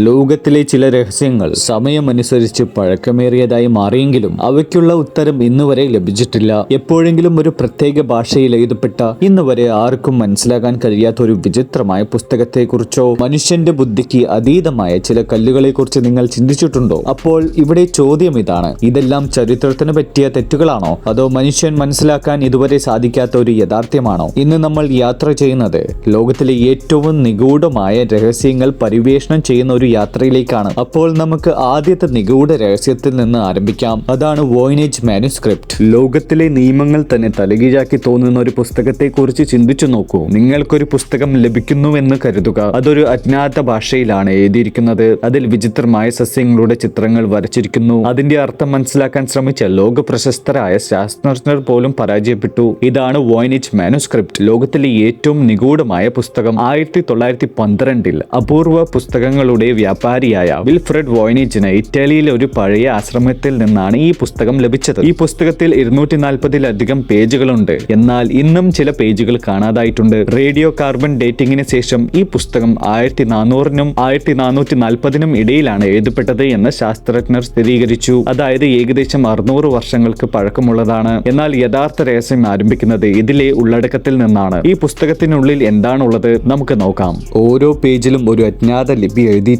ലോകത്തിലെ ചില രഹസ്യങ്ങൾ സമയമനുസരിച്ച് പഴക്കമേറിയതായി മാറിയെങ്കിലും അവയ്ക്കുള്ള ഉത്തരം ഇന്നുവരെ ലഭിച്ചിട്ടില്ല. എപ്പോഴെങ്കിലും ഒരു പ്രത്യേക ഭാഷയിൽ എഴുതപ്പെട്ട ഇന്നുവരെ ആർക്കും മനസ്സിലാക്കാൻ കഴിയാത്ത ഒരു വിചിത്രമായ പുസ്തകത്തെക്കുറിച്ചോ മനുഷ്യന്റെ ബുദ്ധിക്ക് അതീതമായ ചില കല്ലുകളെക്കുറിച്ച് നിങ്ങൾ ചിന്തിച്ചിട്ടുണ്ടോ? അപ്പോൾ ഇവിടെ ചോദ്യം ഇതാണ്: ഇതെല്ലാം ചരിത്രത്തിന് പറ്റിയ തെറ്റുകളാണോ, അതോ മനുഷ്യൻ മനസ്സിലാക്കാൻ ഇതുവരെ സാധിക്കാത്ത ഒരു യാഥാർത്ഥ്യമാണോ? ഇന്ന് നമ്മൾ യാത്ര ചെയ്യുന്നത് ലോകത്തിലെ ഏറ്റവും നിഗൂഢമായ രഹസ്യങ്ങൾ പരിവേഷണം ചെയ്യുന്ന ഒരു യാത്രയിലേക്കാണ്. അപ്പോൾ നമുക്ക് ആദ്യത്തെ നിഗൂഢ രഹസ്യത്തിൽ നിന്ന് ആരംഭിക്കാം. അതാണ് വോയിനേജ് മാനുസ്ക്രിപ്റ്റ്. ലോകത്തിലെ നിയമങ്ങൾ തന്നെ തലകീഴാക്കി തോന്നുന്ന ഒരു പുസ്തകത്തെ കുറിച്ച് ചിന്തിച്ചു നോക്കൂ. നിങ്ങൾക്കൊരു പുസ്തകം ലഭിക്കുന്നുവെന്ന് കരുതുക. അതൊരു അജ്ഞാത ഭാഷയിലാണ് എഴുതിയിരിക്കുന്നത്. അതിൽ വിചിത്രമായ സസ്യങ്ങളുടെ ചിത്രങ്ങൾ വരച്ചിരിക്കുന്നു. അതിന്റെ അർത്ഥം മനസ്സിലാക്കാൻ ശ്രമിച്ച ലോക പ്രശസ്തരായ ശാസ്ത്രജ്ഞർ പോലും പരാജയപ്പെട്ടു. ഇതാണ് വോയിനേജ് മാനുസ്ക്രിപ്റ്റ്, ലോകത്തിലെ ഏറ്റവും നിഗൂഢമായ പുസ്തകം. 1912 അപൂർവ പുസ്തകങ്ങളുടെ വ്യാപാരിയായ വിൽഫ്രഡ് വോയിനേജിന് ഇറ്റലിയിലെ ഒരു പഴയ ആശ്രമത്തിൽ നിന്നാണ് ഈ പുസ്തകം ലഭിച്ചത്. ഈ പുസ്തകത്തിൽ 240-ലധികം പേജുകളുണ്ട്. എന്നാൽ ഇന്നും ചില പേജുകൾ കാണാതായിട്ടുണ്ട്. റേഡിയോ കാർബൺ ഡേറ്റിംഗിന് ശേഷം ഈ പുസ്തകം 1400-നും 1440-നും ഇടയിലാണ് എഴുതപ്പെട്ടത് എന്ന് ശാസ്ത്രജ്ഞർ സ്ഥിരീകരിച്ചു. അതായത് ഏകദേശം 600 വർഷങ്ങൾക്ക് പഴക്കമുള്ളതാണ്. എന്നാൽ യഥാർത്ഥ രഹസ്യം ആരംഭിക്കുന്നത് ഇതിലെ ഉള്ളടക്കത്തിൽ നിന്നാണ്. ഈ പുസ്തകത്തിനുള്ളിൽ എന്താണുള്ളത് നമുക്ക് നോക്കാം. ഓരോ പേജിലും ഒരു അജ്ഞാത ലിപി എഴുതിയിട്ടുണ്ട്.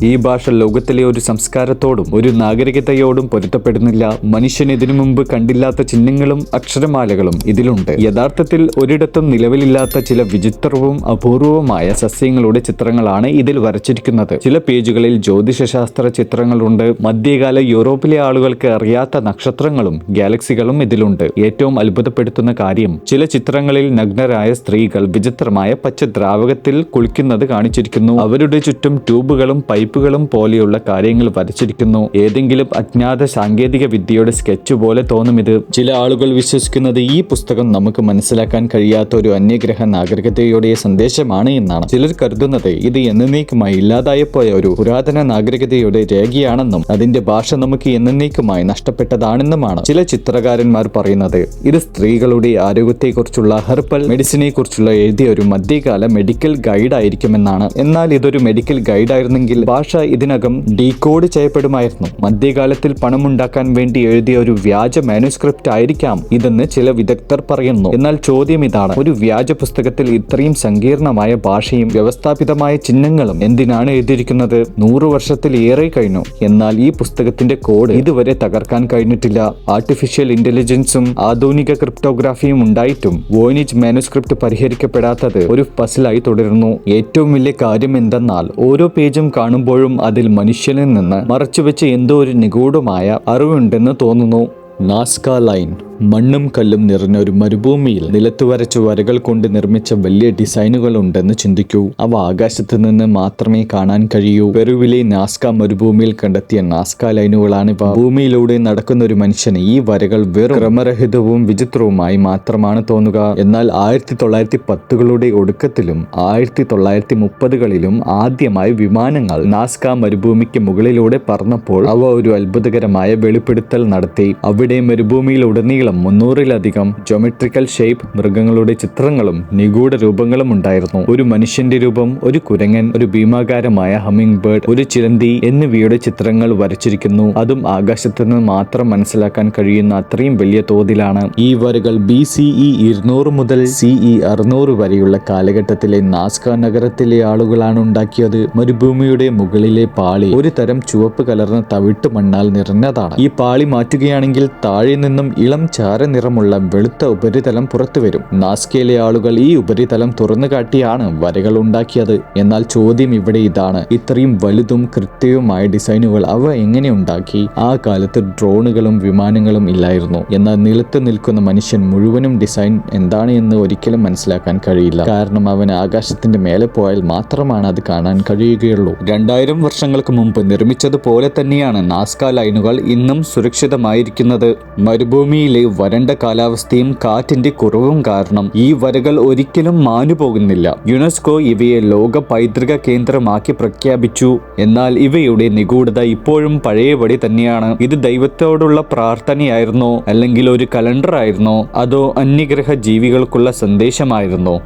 ഈ ഭാഷ ലോകത്തിലെ ഒരു സംസ്കാരത്തോടും ഒരു നാഗരികതയോടും പൊരുത്തപ്പെടുന്നില്ല. മനുഷ്യൻ ഇതിനു മുമ്പ് കണ്ടില്ലാത്ത ചിഹ്നങ്ങളും അക്ഷരമാലകളും ഇതിലുണ്ട്. യഥാർത്ഥത്തിൽ ഒരിടത്തും നിലവിലില്ലാത്ത ചില വിചിത്രവും അപൂർവവുമായ സസ്യങ്ങളുടെ ചിത്രങ്ങളാണ് ഇതിൽ വരച്ചിരിക്കുന്നത്. ചില പേജുകളിൽ ജ്യോതിഷശാസ്ത്ര ചിത്രങ്ങളുണ്ട്. മധ്യകാല യൂറോപ്പിലെ ആളുകൾക്ക് അറിയാത്ത നക്ഷത്രങ്ങളും ഗാലക്സികളും ഇതിലുണ്ട്. ഏറ്റവും അത്ഭുതപ്പെടുത്തുന്ന കാര്യം, ചില ചിത്രങ്ങളിൽ നഗ്നരായ സ്ത്രീകൾ വിചിത്രമായ പച്ച ദ്രാവകത്തിൽ കുളിക്കുന്നത് കാണിച്ചിരിക്കുന്നു. അവരുടെ ചുറ്റും ട്യൂബുകളും പൈപ്പുകളും പോലെയുള്ള കാര്യങ്ങൾ വരച്ചിരിക്കുന്നു. ഏതെങ്കിലും അജ്ഞാത സാങ്കേതിക വിദ്യയുടെ സ്കെച്ച് പോലെ തോന്നും ഇത്. ചില ആളുകൾ വിശ്വസിക്കുന്നത് ഈ പുസ്തകം നമുക്ക് മനസ്സിലാക്കാൻ കഴിയാത്ത ഒരു അന്യഗ്രഹ നാഗരികതയുടെ സന്ദേശമാണ് എന്നാണ്. ചിലർ കരുതുന്നത് ഇത് എന്നേക്കുമായി ഇല്ലാതായപ്പോയ ഒരു പുരാതന നാഗരികതയുടെ രേഖയാണെന്നും അതിന്റെ ഭാഷ നമുക്ക് എന്നേക്കുമായി നഷ്ടപ്പെട്ടതാണെന്നുമാണ്. ചില ചിത്രകാരന്മാർ പറയുന്നത് ഇത് സ്ത്രീകളുടെ ആരോഗ്യത്തെക്കുറിച്ചുള്ള ഹെർബൽ മെഡിസിനെ കുറിച്ചുള്ള എഴുതിയ ഒരു മധ്യകാല മെഡിക്കൽ ഗൈഡ് ആയിരിക്കുമെന്നാണ്. എന്നാൽ ഇതൊരു മെഡിക്കൽ ഗൈഡ് ആയിരുന്നെങ്കിൽ ഭാഷ ഇതിനകം ഡീകോഡ് ചെയ്യപ്പെടുമായിരുന്നു. മധ്യകാലത്തിൽ പണമുണ്ടാക്കാൻ വേണ്ടി എഴുതിയ ഒരു വ്യാജ മാനുസ്ക്രിപ്റ്റ് ആയിരിക്കാം ഇതെന്ന് ചില വിദഗ്ധർ പറയുന്നു. എന്നാൽ ചോദ്യം ഇതാണ്: ഒരു വ്യാജ പുസ്തകത്തിൽ ഇത്രയും സങ്കീർണമായ ഭാഷയും വ്യവസ്ഥാപിതമായ ചിഹ്നങ്ങളും എന്തിനാണ് എഴുതിയിരിക്കുന്നത്? 100 വർഷത്തിലേറെ കഴിഞ്ഞു. എന്നാൽ ഈ പുസ്തകത്തിന്റെ കോഡ് ഇതുവരെ തകർക്കാൻ കഴിഞ്ഞിട്ടില്ല. ആർട്ടിഫിഷ്യൽ ഇന്റലിജൻസും ആധുനിക ക്രിപ്റ്റോഗ്രാഫിയും ഉണ്ടായിട്ടും വോയിനേജ് മാനുസ്ക്രിപ്റ്റ് പരിഹരിക്കപ്പെടാത്തത് ഒരു പസിലായി തുടരുന്നു. ഏറ്റവും വലിയ കാര്യം എന്തെന്നാൽ ഓരോ പേജും കാണുമ്പോഴും അതിൽ മനുഷ്യനിൽ നിന്ന് മറച്ചുവെച്ച എന്തോ ഒരു നിഗൂഢമായ അറിവുണ്ടെന്ന് തോന്നുന്നു. Nazca line. മണ്ണും കല്ലും നിറഞ്ഞ ഒരു മരുഭൂമിയിൽ നിലത്ത് വരച്ച വരകൾ കൊണ്ട് നിർമ്മിച്ച വലിയ ഡിസൈനുകൾ ഉണ്ടെന്ന് ചിന്തിക്കൂ. അവ ആകാശത്ത് നിന്ന് മാത്രമേ കാണാൻ കഴിയൂ. പെറുവിലെ നാസ്ക മരുഭൂമിയിൽ കണ്ടെത്തിയ നാസ്ക ലൈനുകളാണിവ. ഭൂമിയിലൂടെ നടക്കുന്ന ഒരു മനുഷ്യന് ഈ വരകൾ വെറും ക്രമരഹിതവും വിചിത്രവുമായി മാത്രമാണ് തോന്നുക. എന്നാൽ 1910കളുടെ ഒടുക്കത്തിലും 1930കളിലും ആദ്യമായി വിമാനങ്ങൾ നാസ്ക മരുഭൂമിക്ക് മുകളിലൂടെ പറന്നപ്പോൾ അവ ഒരു അത്ഭുതകരമായ വെളിപ്പെടുത്തൽ നടത്തി. അവിടെ മരുഭൂമിയിലുടനീളം 300-ലധികം ജോമെട്രിക്കൽ ഷേപ്പ് മൃഗങ്ങളുടെ ചിത്രങ്ങളും നിഗൂഢ രൂപങ്ങളും ഉണ്ടായിരുന്നു. ഒരു മനുഷ്യന്റെ രൂപം, ഒരു കുരങ്ങൻ, ഒരു ഭീമാകാരമായ ഹമ്മിങ് ബേർഡ്, ഒരു ചിലന്തി എന്നിവയുടെ ചിത്രങ്ങൾ വരച്ചിരിക്കുന്നു. അതും ആകാശത്ത് നിന്ന് മാത്രം മനസ്സിലാക്കാൻ കഴിയുന്ന അത്രയും വലിയ തോതിലാണ്. ഈ വരകൾ BCE 200 മുതൽ CE 600 വരെയുള്ള കാലഘട്ടത്തിലെ നാസ്ക നഗരത്തിലെ ആളുകളാണ് ഉണ്ടാക്കിയത്. മരുഭൂമിയുടെ മുകളിലെ പാളി ഒരു തരം ചുവപ്പ് കലർന്ന തവിട്ട് മണ്ണാൽ നിറഞ്ഞതാണ്. ഈ പാളി മാറ്റുകയാണെങ്കിൽ താഴെ നിന്നും ഇളം ചാരനിറമുള്ള വെളുത്ത ഉപരിതലം പുറത്തു വരും. നാസ്കയിലെ ആളുകൾ ഈ ഉപരിതലം തുറന്നു കാട്ടിയാണ് വരകൾ ഉണ്ടാക്കിയത്. എന്നാൽ ചോദ്യം ഇവിടെ ഇതാണ്: ഇത്രയും വലുതും കൃത്യവുമായ ഡിസൈനുകൾ അവ എങ്ങനെ ഉണ്ടാക്കി? ആ കാലത്ത് ഡ്രോണുകളും വിമാനങ്ങളും ഇല്ലായിരുന്നു. എന്നാൽ നിലത്ത് നിൽക്കുന്ന മനുഷ്യൻ മുഴുവനും ഡിസൈൻ എന്താണ് എന്ന് ഒരിക്കലും മനസ്സിലാക്കാൻ കഴിയില്ല. കാരണം അവന് ആകാശത്തിന്റെ മേലെ പോയാൽ മാത്രമാണ് അത് കാണാൻ കഴിയുകയുള്ളൂ. 2000 വർഷങ്ങൾക്ക് മുമ്പ് നിർമ്മിച്ചതുപോലെ തന്നെയാണ് നാസ്ക ലൈനുകൾ ഇന്നും സുരക്ഷിതമായിരിക്കുന്നത്. മരുഭൂമിയിലെ വരണ്ട കാലാവസ്ഥയും കാറ്റിന്റെ കുറവും കാരണം ഈ വരകൾ ഒരിക്കലും മാഞ്ഞുപോകുന്നില്ല. യുനെസ്കോ ഇവയെ ലോക പൈതൃക കേന്ദ്രമാക്കി പ്രഖ്യാപിച്ചു. എന്നാൽ ഇവയുടെ നിഗൂഢത ഇപ്പോഴും പഴയപടി തന്നെയാണ്. ഇത് ദൈവത്തോടുള്ള പ്രാർത്ഥനയായിരുന്നോ, അല്ലെങ്കിൽ ഒരു കലണ്ടർ ആയിരുന്നോ, അതോ അന്യഗ്രഹ ജീവികൾക്കുള്ള സന്ദേശമായിരുന്നോ?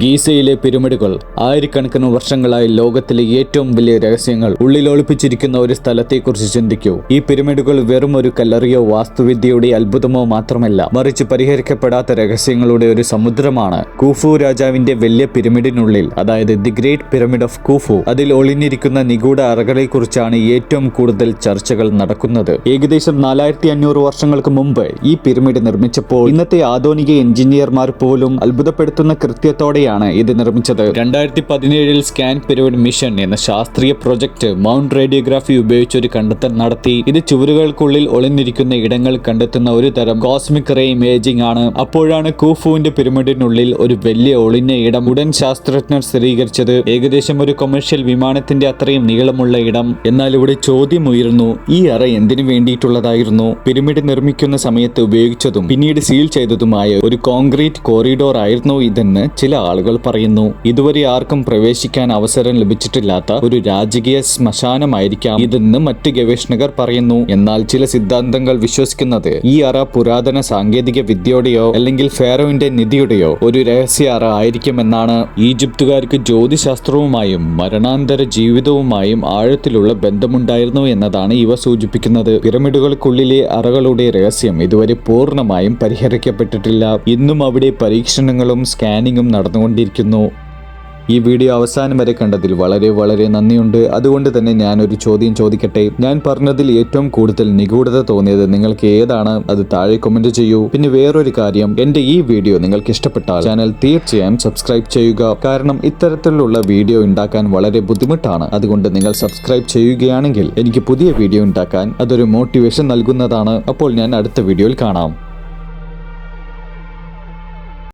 ഗീസയിലെ പിരമിഡുകൾ ആയിരക്കണക്കിന് വർഷങ്ങളായി ലോകത്തിലെ ഏറ്റവും വലിയ രഹസ്യങ്ങൾ ഉള്ളിൽ ഒളിപ്പിച്ചിരിക്കുന്ന ഒരു സ്ഥലത്തെക്കുറിച്ച് ചിന്തിക്കൂ. ഈ പിരമിഡുകൾ വെറും ഒരു കല്ലറിയോ വാസ്തുവിദ്യയുടെ അത്ഭുതമോ മാത്രമല്ല, മറിച്ച് പരിഹരിക്കപ്പെടാത്ത രഹസ്യങ്ങളുടെ ഒരു സമുദ്രമാണ്. കൂഫു രാജാവിന്റെ വലിയ പിരമിഡിനുള്ളിൽ, അതായത് ദി ഗ്രേറ്റ് പിരമിഡ് ഓഫ് കൂഫു, അതിൽ ഒളിഞ്ഞിരിക്കുന്ന നിഗൂഢ അറകളെ കുറിച്ചാണ് ഏറ്റവും കൂടുതൽ ചർച്ചകൾ നടക്കുന്നത്. ഏകദേശം 4500 വർഷങ്ങൾക്ക് മുമ്പ് ഈ പിരമിഡ് നിർമ്മിച്ചപ്പോൾ ഇന്നത്തെ ആധുനിക എഞ്ചിനീയർമാർ പോലും അത്ഭുതപ്പെടുത്തുന്ന കൃത്യത്തോടെയാണ് ഇത് നിർമ്മിച്ചത്. 2017 സ്കാൻ പിരമിഡ് മിഷൻ എന്ന ശാസ്ത്രീയ പ്രൊജക്ട് മൗണ്ട് റേഡിയോഗ്രാഫി ഉപയോഗിച്ച് ഒരു കണ്ടെത്തൽ നടത്തി. ഇത് ചുവരുകൾക്കുള്ളിൽ ഒളിഞ്ഞിരിക്കുന്ന ഇടങ്ങൾ കണ്ടെത്തുന്ന ഒരു തരം കോസ്മിക് റേ ഇമേജിംഗ് ആണ്. അപ്പോഴാണ് കൂഫുവിന്റെ പിരമിഡിനുള്ളിൽ ഒരു വലിയ ഒളിഞ്ഞ ഇടം ഉടൻ ശാസ്ത്രജ്ഞർ സ്ഥിരീകരിച്ചത്. ഏകദേശം ഒരു കൊമേഴ്ഷ്യൽ വിമാനത്തിന്റെ അത്രയും നീളമുള്ള ഇടം. എന്നാൽ ഇവിടെ ചോദ്യം ഉയർന്നു, ഈ അറ എന്തിനു വേണ്ടിയിട്ടുള്ളതായിരുന്നു? പിരമിഡ് നിർമ്മിക്കുന്ന സമയത്ത് ഉപയോഗിച്ചതും പിന്നീട് സീൽ ചെയ്തതുമായ ഒരു കോൺക്രീറ്റ് കോറിഡോർ ആയിരുന്നു ഇതെന്ന് ചില ആളുകൾ പറയുന്നു. ഇതുവരെ ആർക്കും പ്രവേശിക്കാൻ അവസരം ലഭിച്ചിട്ടില്ലാത്ത ഒരു രാജകീയ ശ്മശാനമായിരിക്കാം ഇതെന്ന് മറ്റ് ഗവേഷകർ പറയുന്നു. എന്നാൽ ചില സിദ്ധാന്തങ്ങൾ വിശ്വസിക്കുന്നത് ഈ അറ പുരാതന സാങ്കേതിക വിദ്യയുടെയോ അല്ലെങ്കിൽ ഫാറോവിന്റെ നിധിയുടെയോ ഒരു രഹസ്യ അറ ആയിരിക്കുമെന്നാണ്. ഈജിപ്തുകാർക്ക് ജ്യോതിശാസ്ത്രവുമായും മരണാന്തര ജീവിതവുമായും ആഴത്തിലുള്ള ബന്ധമുണ്ടായിരുന്നു എന്നതാണ് ഇവ സൂചിപ്പിക്കുന്നത്. പിരമിഡുകൾക്കുള്ളിലെ അറകളുടെ രഹസ്യം ഇതുവരെ പൂർണ്ണമായും പരിഹരിക്കപ്പെട്ടിട്ടില്ല. ഇന്നും അവിടെ പരീക്ഷണങ്ങളും സ്കാനിങ്ങും നടന്നുകൊണ്ടിരിക്കുന്നു. ഈ വീഡിയോ അവസാനം വരെ കണ്ടതിൽ വളരെ നന്ദിയുണ്ട്. അതുകൊണ്ട് തന്നെ ഞാനൊരു ചോദ്യം ചോദിക്കട്ടെ. ഞാൻ പറഞ്ഞതിൽ ഏറ്റവും കൂടുതൽ നിഗൂഢത തോന്നിയത് നിങ്ങൾക്ക് ഏതാണ്? അത് താഴെ കമന്റ് ചെയ്യൂ. പിന്നെ വേറൊരു കാര്യം, എന്റെ ഈ വീഡിയോ നിങ്ങൾക്ക് ഇഷ്ടപ്പെട്ടാൽ ചാനൽ തീർച്ചയായും സബ്സ്ക്രൈബ് ചെയ്യുക. കാരണം ഇത്തരത്തിലുള്ള വീഡിയോ ഉണ്ടാക്കാൻ വളരെ ബുദ്ധിമുട്ടാണ്. അതുകൊണ്ട് നിങ്ങൾ സബ്സ്ക്രൈബ് ചെയ്യുകയാണെങ്കിൽ എനിക്ക് പുതിയ വീഡിയോ ഉണ്ടാക്കാൻ അതൊരു മോട്ടിവേഷൻ നൽകുന്നതാണ്. അപ്പോൾ ഞാൻ അടുത്ത വീഡിയോയിൽ കാണാം.